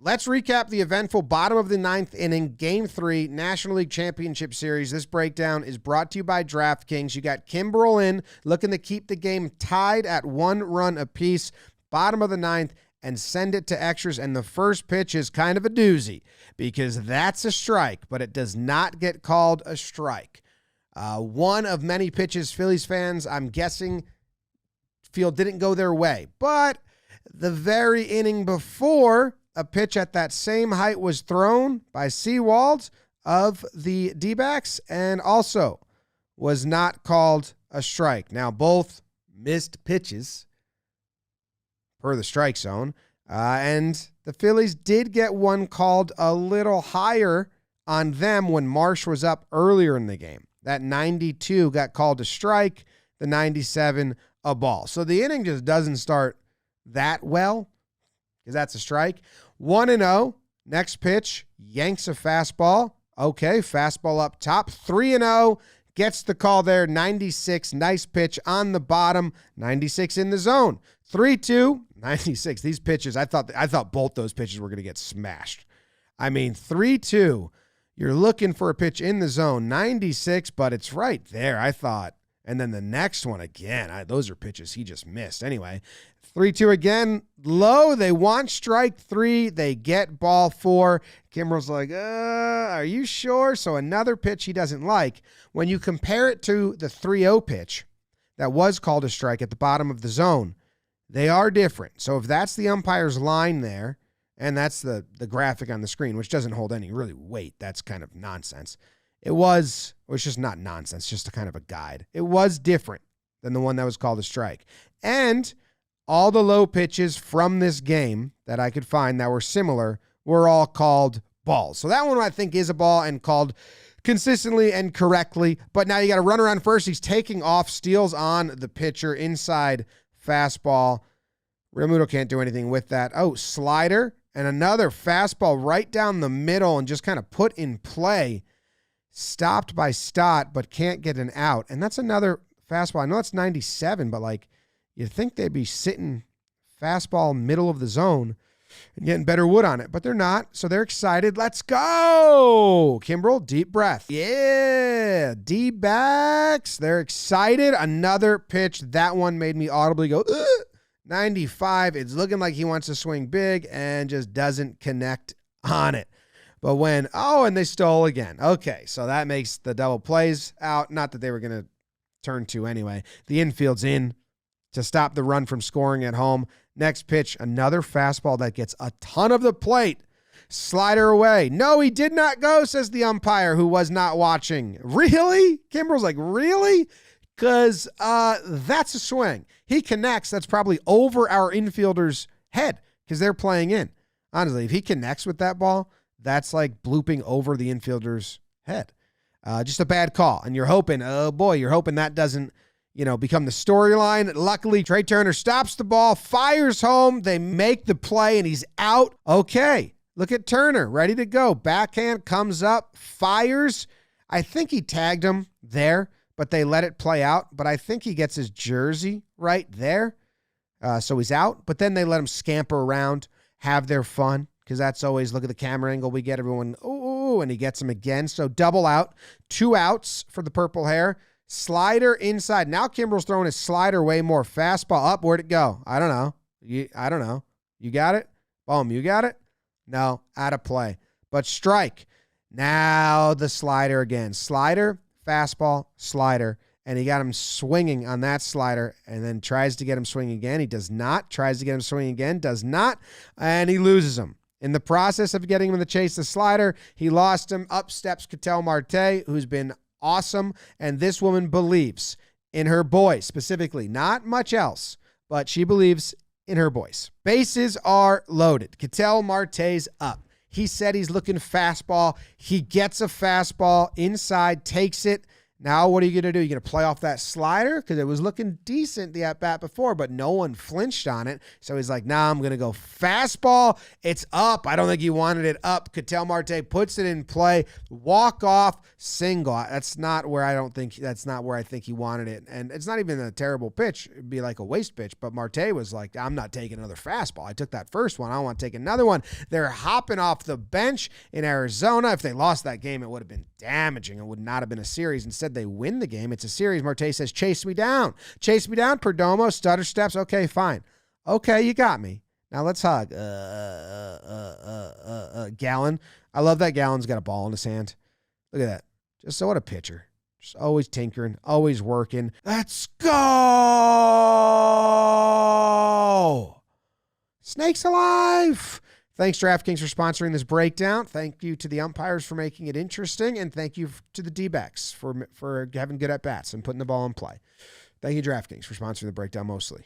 Let's recap the eventful bottom of the ninth inning, Game 3, National League Championship Series. This breakdown is brought to you by DraftKings. You got Kimbrel in, looking to keep the game tied at 1 run apiece, bottom of the ninth, and send it to extras. And the first pitch is kind of a doozy because that's a strike, but it does not get called a strike. One of many pitches Phillies fans, I'm guessing, feel didn't go their way. But the very inning before, a pitch at that same height was thrown by Seawald of the D-backs and also was not called a strike. Now, both missed pitches per the strike zone, and the Phillies did get one called a little higher on them when Marsh was up earlier in the game. That 92 got called a strike, the 97 a ball. So the inning just doesn't start that well because that's a strike. 1-0. Next pitch, yanks a fastball. Okay, fastball up top. 3-0. Gets the call there. 96. Nice pitch on the bottom. 96 in the zone. 3-2. 96. These pitches, I thought both those pitches were going to get smashed. I mean, 3-2. You're looking for a pitch in the zone. 96, but it's right there, I thought. And then the next one again, those are pitches he just missed. Anyway, 3-2 again, low. They want strike 3. They get ball 4. Kimbrel's like, are you sure? So another pitch he doesn't like. When you compare it to the 3-0 pitch that was called a strike at the bottom of the zone, they are different. So if that's the umpire's line there, and that's the graphic on the screen, which doesn't hold any really weight, that's kind of nonsense. It's just not nonsense, just a kind of a guide. It was different than the one that was called a strike. And all the low pitches from this game that I could find that were similar were all called balls. So that one I think is a ball and called consistently and correctly. But now you got to run around first. He's taking off, steals on the pitcher, inside fastball. Realmuto can't do anything with that. Oh, slider and another fastball right down the middle and just kind of put in play. Stopped by Stott, but can't get an out. And that's another fastball. I know it's 97, but like you'd think they'd be sitting fastball middle of the zone and getting better wood on it, but they're not. So they're excited. Let's go. Kimbrel, deep breath. Yeah. D-backs. They're excited. Another pitch. That one made me audibly go, ugh. 95. It's looking like he wants to swing big and just doesn't connect on it. But and they stole again. Okay, so that makes the double plays out. Not that they were going to turn 2 anyway. The infield's in to stop the run from scoring at home. Next pitch, another fastball that gets a ton of the plate. Slider away. No, he did not go, says the umpire who was not watching. Really? Kimbrel's like, really? Because that's a swing. He connects. That's probably over our infielder's head because they're playing in. Honestly, if he connects with that ball, that's like blooping over the infielder's head. Just a bad call. And you're hoping, you're hoping that doesn't, become the storyline. Luckily, Trey Turner stops the ball, fires home. They make the play, and he's out. Okay, look at Turner, ready to go. Backhand comes up, fires. I think he tagged him there, but they let it play out. But I think he gets his jersey right there. So he's out. But then they let him scamper around, have their fun. Because that's always, look at the camera angle we get, everyone, ooh, and he gets him again. So double out, 2 outs for the purple hair. Slider inside. Now Kimbrel's throwing his slider way more. Fastball up. Where'd it go? I don't know. I don't know. You got it? Boom, you got it? No, out of play. But strike. Now the slider again. Slider, fastball, slider. And he got him swinging on that slider and then tries to get him swinging again. He does not. Tries to get him swinging again. Does not. And he loses him. In the process of getting him to chase the slider, he lost him. Up steps Ketel Marte, who's been awesome. And this woman believes in her boys, specifically. Not much else, but she believes in her boys. Bases are loaded. Ketel Marte's up. He said he's looking fastball. He gets a fastball inside, takes it. Now, what are you going to do? You're going to play off that slider? Because it was looking decent, the at-bat before, but no one flinched on it. So he's like, nah, I'm going to go fastball. It's up. I don't think he wanted it up. Ketel Marte puts it in play. Walk off, single. That's not where I think he wanted it. And it's not even a terrible pitch. It'd be like a waste pitch. But Marte was like, I'm not taking another fastball. I took that first one. I don't want to take another one. They're hopping off the bench in Arizona. If they lost that game, it would have been damaging. It would not have been a series. Instead, they win the game. It's a series. Marte says, chase me down. Chase me down. Perdomo, stutter steps. Okay, fine. Okay, you got me. Now let's hug. Gallon. I love that Gallon's got a ball in his hand. Look at that. Just so what a pitcher. Just always tinkering, always working. Let's go. Snakes alive. Thanks, DraftKings, for sponsoring this breakdown. Thank you to the umpires for making it interesting, and thank you to the D-backs for having good at-bats and putting the ball in play. Thank you, DraftKings, for sponsoring the breakdown mostly.